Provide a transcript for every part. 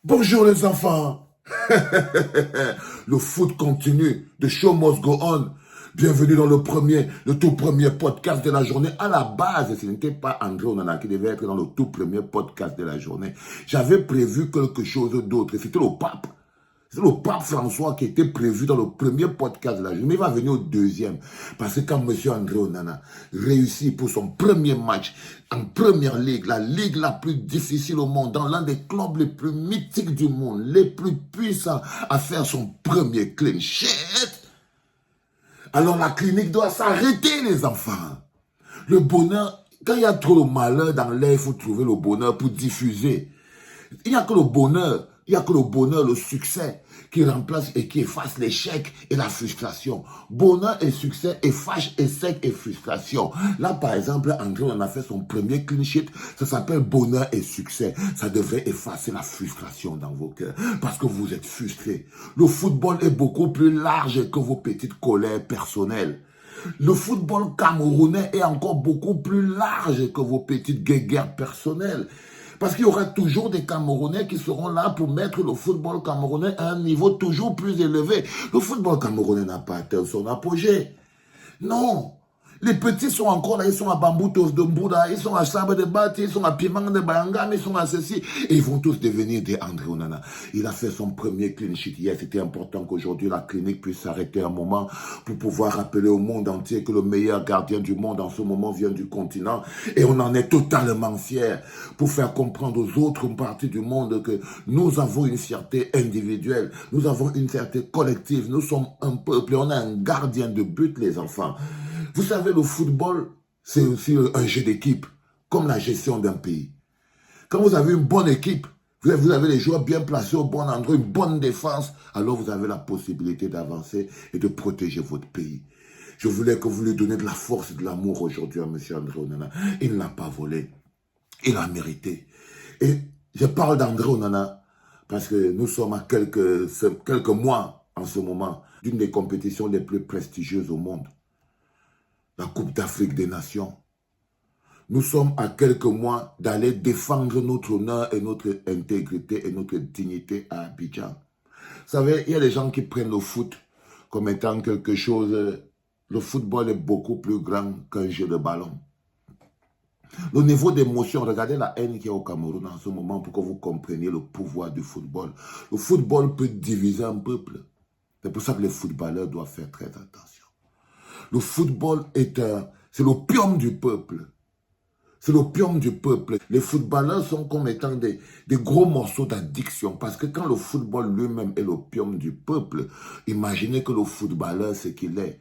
Bonjour les enfants. Le foot continue. The show must go on. Bienvenue dans le tout premier podcast de la journée. À la base, ce n'était pas André Onana qui devait être dans le tout premier podcast de la journée. J'avais prévu quelque chose d'autre. C'était le pape. C'est le pape François qui était prévu dans le premier podcast de la journée. Il va venir au deuxième. Parce que quand M. André Onana réussit pour son premier match en première ligue, la ligue la plus difficile au monde, dans l'un des clubs les plus mythiques du monde, les plus puissants, à faire son premier clean sheet, alors la clinique doit s'arrêter, les enfants. Le bonheur, quand il y a trop de malheur dans l'air, il faut trouver le bonheur pour diffuser. Il n'y a que le bonheur, le succès qui remplace et qui efface l'échec et la frustration. Bonheur et succès effacent échec et frustration. Là, par exemple, André, on a fait son premier clean sheet. Ça s'appelle bonheur et succès. Ça devrait effacer la frustration dans vos cœurs parce que vous êtes frustrés. Le football est beaucoup plus large que vos petites colères personnelles. Le football camerounais est encore beaucoup plus large que vos petites guéguerres personnelles. Parce qu'il y aura toujours des Camerounais qui seront là pour mettre le football camerounais à un niveau toujours plus élevé. Le football camerounais n'a pas atteint son apogée. Non. Les petits sont encore là, ils sont à Bamboutos de Mbouda, ils sont à Sabre de Bati, ils sont à Piment de Bayangam, ils sont à ceci. Et ils vont tous devenir des André Onana. Il a fait son premier clean sheet hier. C'était important qu'aujourd'hui la clinique puisse s'arrêter un moment pour pouvoir rappeler au monde entier que le meilleur gardien du monde en ce moment vient du continent. Et on en est totalement fiers pour faire comprendre aux autres parties du monde que nous avons une fierté individuelle, nous avons une fierté collective, nous sommes un peuple et on a un gardien de but, les enfants. Vous savez, le football, c'est aussi un jeu d'équipe, comme la gestion d'un pays. Quand vous avez une bonne équipe, vous avez les joueurs bien placés au bon endroit, une bonne défense, alors vous avez la possibilité d'avancer et de protéger votre pays. Je voulais que vous lui donniez de la force et de l'amour aujourd'hui à M. André Onana. Il n'a pas volé. Il a mérité. Et je parle d'André Onana parce que nous sommes à quelques mois en ce moment d'une des compétitions les plus prestigieuses au monde. La Coupe d'Afrique des Nations. Nous sommes à quelques mois d'aller défendre notre honneur et notre intégrité et notre dignité à Abidjan. Vous savez, il y a des gens qui prennent le foot comme étant quelque chose. Le football est beaucoup plus grand qu'un jeu de ballon. Le niveau d'émotion, regardez la haine qu'il y a au Cameroun en ce moment pour que vous compreniez le pouvoir du football. Le football peut diviser un peuple. C'est pour ça que les footballeurs doivent faire très attention. Le football c'est l'opium du peuple. C'est l'opium du peuple. Les footballeurs sont comme étant des gros morceaux d'addiction. Parce que quand le football lui-même est l'opium du peuple, imaginez que le footballeur, c'est qu'il est.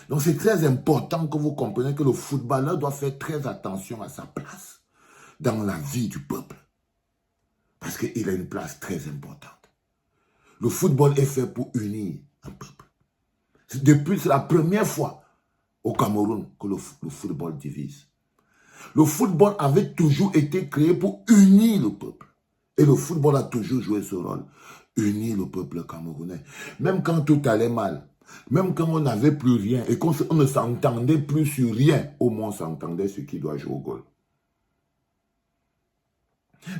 Donc c'est très important que vous compreniez que le footballeur doit faire très attention à sa place dans la vie du peuple. Parce qu'il a une place très importante. Le football est fait pour unir un peuple. C'est la première fois au Cameroun que le football divise. Le football avait toujours été créé pour unir le peuple. Et le football a toujours joué ce rôle. Unir le peuple camerounais. Même quand tout allait mal, même quand on n'avait plus rien et qu'on ne s'entendait plus sur rien, au moins on s'entendait sur qui doit jouer au goal.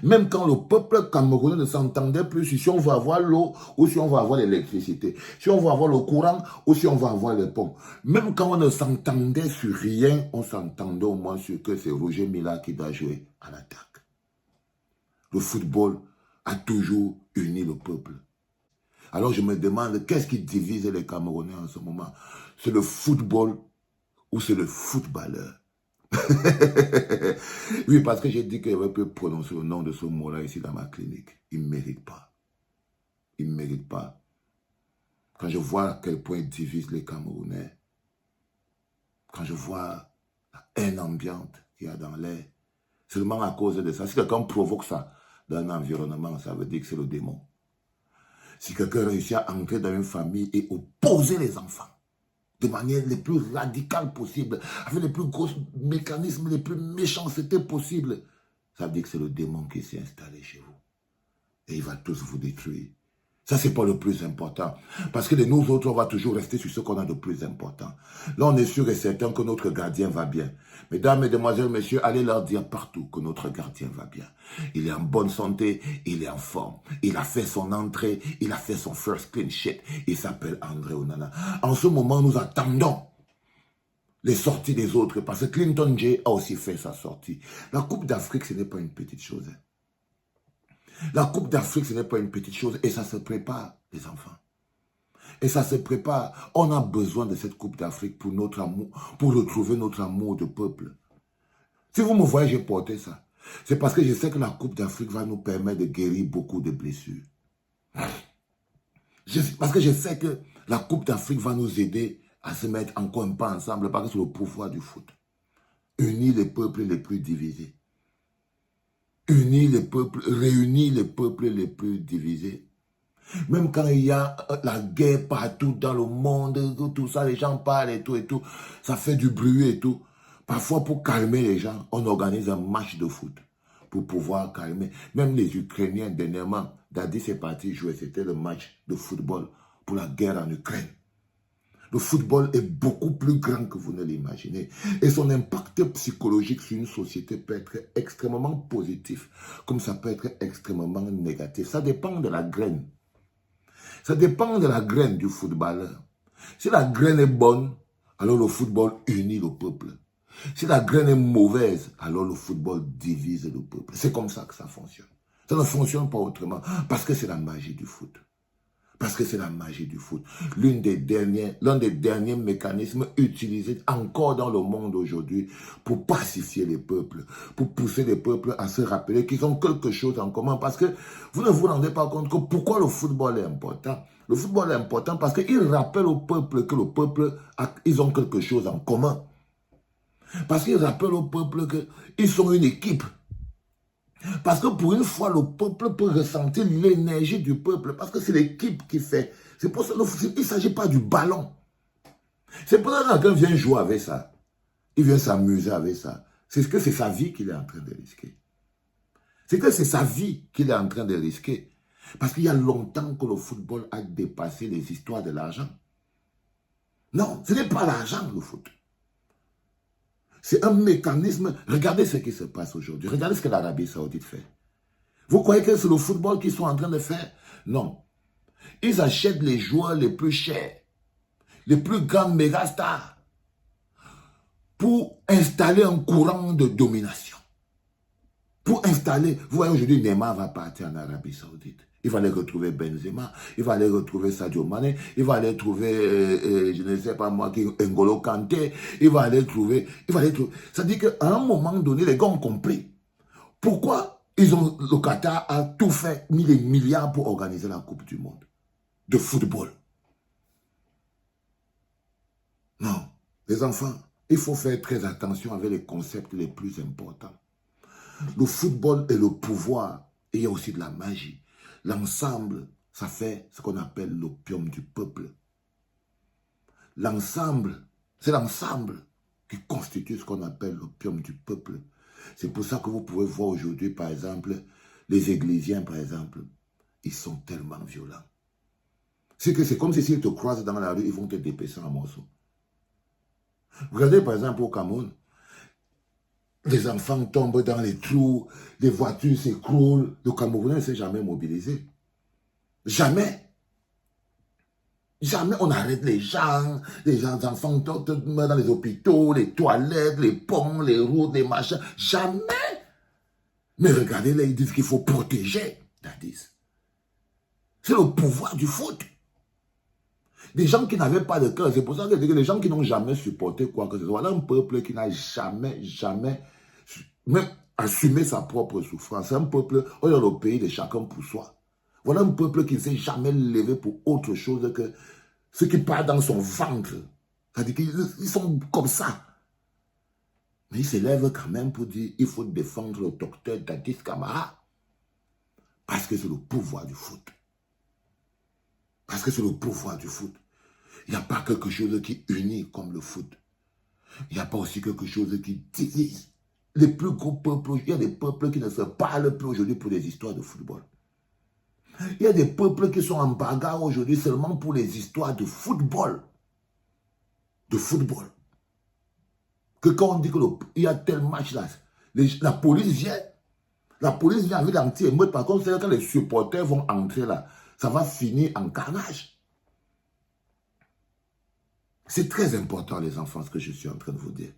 Même quand le peuple camerounais ne s'entendait plus si on va avoir l'eau ou si on va avoir l'électricité, si on va avoir le courant ou si on va avoir les ponts. Même quand on ne s'entendait sur rien, on s'entendait au moins sur que c'est Roger Mila qui doit jouer à l'attaque. Le football a toujours uni le peuple. Alors je me demande, qu'est-ce qui divise les Camerounais en ce moment? C'est le football ou c'est le footballeur? Oui, parce que j'ai dit que je peux prononcer le nom de ce mot-là ici dans ma clinique. Il ne mérite pas. Il ne mérite pas. Quand je vois à quel point il divise les Camerounais, quand je vois la haine ambiante qu'il y a dans l'air, seulement à cause de ça. Si quelqu'un provoque ça dans un environnement, ça veut dire que c'est le démon. Si quelqu'un réussit à entrer dans une famille et opposer les enfants, de manière les plus radicale possible, avec les plus gros mécanismes, les plus méchancetés possibles, ça veut dire que c'est le démon qui s'est installé chez vous. Et il va tous vous détruire. Ça, c'est pas le plus important. Parce que de nous autres, on va toujours rester sur ce qu'on a de plus important. Là, on est sûr et certain que notre gardien va bien. Mesdames, Mesdemoiselles, Messieurs, allez leur dire partout que notre gardien va bien. Il est en bonne santé, il est en forme. Il a fait son entrée, il a fait son first clean sheet. Il s'appelle André Onana. En ce moment, nous attendons les sorties des autres parce que Clinton J a aussi fait sa sortie. La Coupe d'Afrique, ce n'est pas une petite chose. La Coupe d'Afrique, ce n'est pas une petite chose et ça se prépare, les enfants. Et ça se prépare. On a besoin de cette Coupe d'Afrique pour notre amour, pour retrouver notre amour de peuple. Si vous me voyez, j'ai porté ça. C'est parce que je sais que la Coupe d'Afrique va nous permettre de guérir beaucoup de blessures. Parce que je sais que la Coupe d'Afrique va nous aider à se mettre encore un pas ensemble parce que c'est le pouvoir du foot. Unir les peuples les plus divisés. Unir les peuples, réunir les peuples les plus divisés. Même quand il y a la guerre partout dans le monde, tout ça, les gens parlent et tout, ça fait du bruit et tout. Parfois, pour calmer les gens, on organise un match de foot pour pouvoir calmer. Même les Ukrainiens, dernièrement, Dadis est parti jouer, c'était le match de football pour la guerre en Ukraine. Le football est beaucoup plus grand que vous ne l'imaginez. Et son impact psychologique sur une société peut être extrêmement positif, comme ça peut être extrêmement négatif. Ça dépend de la graine. Ça dépend de la graine du footballeur. Si la graine est bonne, alors le football unit le peuple. Si la graine est mauvaise, alors le football divise le peuple. C'est comme ça que ça fonctionne. Ça ne fonctionne pas autrement, parce que c'est la magie du foot. Parce que c'est la magie du foot. L'un des derniers mécanismes utilisés encore dans le monde aujourd'hui pour pacifier les peuples, pour pousser les peuples à se rappeler qu'ils ont quelque chose en commun. Parce que vous ne vous rendez pas compte que pourquoi le football est important. Le football est important parce qu'il rappelle au peuple que le peuple, ils ont quelque chose en commun. Parce qu'il rappelle au peuple qu'ils sont une équipe. Parce que pour une fois, le peuple peut ressentir l'énergie du peuple. Parce que c'est l'équipe qui fait. C'est pour ça qu'il ne s'agit pas du ballon. C'est pour ça que quelqu'un vient jouer avec ça. Il vient s'amuser avec ça. C'est que c'est sa vie qu'il est en train de risquer. C'est que c'est sa vie qu'il est en train de risquer. Parce qu'il y a longtemps que le football a dépassé les histoires de l'argent. Non, ce n'est pas l'argent, le foot. C'est un mécanisme. Regardez ce qui se passe aujourd'hui. Regardez ce que l'Arabie Saoudite fait. Vous croyez que c'est le football qu'ils sont en train de faire? Non. Ils achètent les joueurs les plus chers, les plus grands mégastars, pour installer un courant de domination. Pour installer, vous voyez aujourd'hui, Neymar va partir en Arabie Saoudite. Il va aller retrouver Benzema, il va aller retrouver Sadio Mane, il va aller trouver, je ne sais pas moi, N'Golo Kanté, il va aller trouver. Ça dit qu'à un moment donné, les gars ont compris. Pourquoi le Qatar a tout fait, mis des milliards pour organiser la Coupe du Monde de football. Non, les enfants, il faut faire très attention avec les concepts les plus importants. Le football est le pouvoir et il y a aussi de la magie. L'ensemble, ça fait ce qu'on appelle l'opium du peuple. L'ensemble, c'est l'ensemble qui constitue ce qu'on appelle l'opium du peuple. C'est pour ça que vous pouvez voir aujourd'hui, par exemple, les Églisiens, par exemple, ils sont tellement violents. C'est comme si s'ils te croisent dans la rue, ils vont te dépêcher en morceaux. Regardez, par exemple, au Cameroun, les enfants tombent dans les trous, les voitures s'écroulent. Le Camerounais ne s'est jamais mobilisé. Jamais. Jamais on arrête les gens enfants meurent dans les hôpitaux, les toilettes, les ponts, les routes, les machins. Jamais. Mais regardez là, ils disent qu'il faut protéger Dadis. C'est le pouvoir du foot. Des gens qui n'avaient pas de cœur. C'est pour ça que les gens qui n'ont jamais supporté quoi que ce soit. Voilà un peuple qui n'a jamais même assumé sa propre souffrance. C'est un peuple, on est dans le pays de chacun pour soi. Voilà un peuple qui ne s'est jamais levé pour autre chose que ce qui part dans son ventre. C'est-à-dire qu'ils sont comme ça. Mais ils se lèvent quand même pour dire il faut défendre le docteur Dadis Camara. Parce que c'est le pouvoir du foot. Parce que c'est le pouvoir du foot. Il n'y a pas quelque chose qui unit comme le foot. Il n'y a pas aussi quelque chose qui divise. Les plus gros peuples, il y a des peuples qui ne se parlent plus aujourd'hui pour des histoires de football. Il y a des peuples qui sont en bagarre aujourd'hui seulement pour les histoires de football. De football. Que quand on dit qu'il y a tel match là, la police vient. La police vient avec l'anti-émeute. Par contre, c'est quand les supporters vont entrer là, ça va finir en carnage. C'est très important, les enfants, ce que je suis en train de vous dire.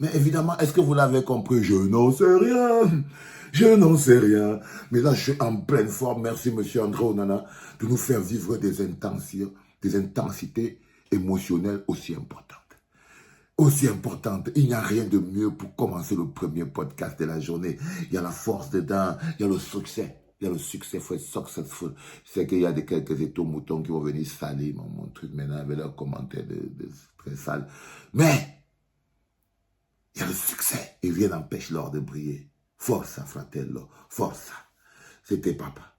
Mais évidemment, est-ce que vous l'avez compris? Je n'en sais rien. Je n'en sais rien. Mais là, je suis en pleine forme. Merci, monsieur André Onana, de nous faire vivre des intensités émotionnelles aussi importantes. Aussi importantes. Il n'y a rien de mieux pour commencer le premier podcast de la journée. Il y a la force dedans. Il y a le succès. Il y a le succès, faut être successful. C'est qu'il y a quelques étos-moutons qui vont venir salir mon truc maintenant avec leurs commentaires très sales. Mais il y a le succès et rien n'empêche l'or de briller. Forza, fratello, forza. C'était papa.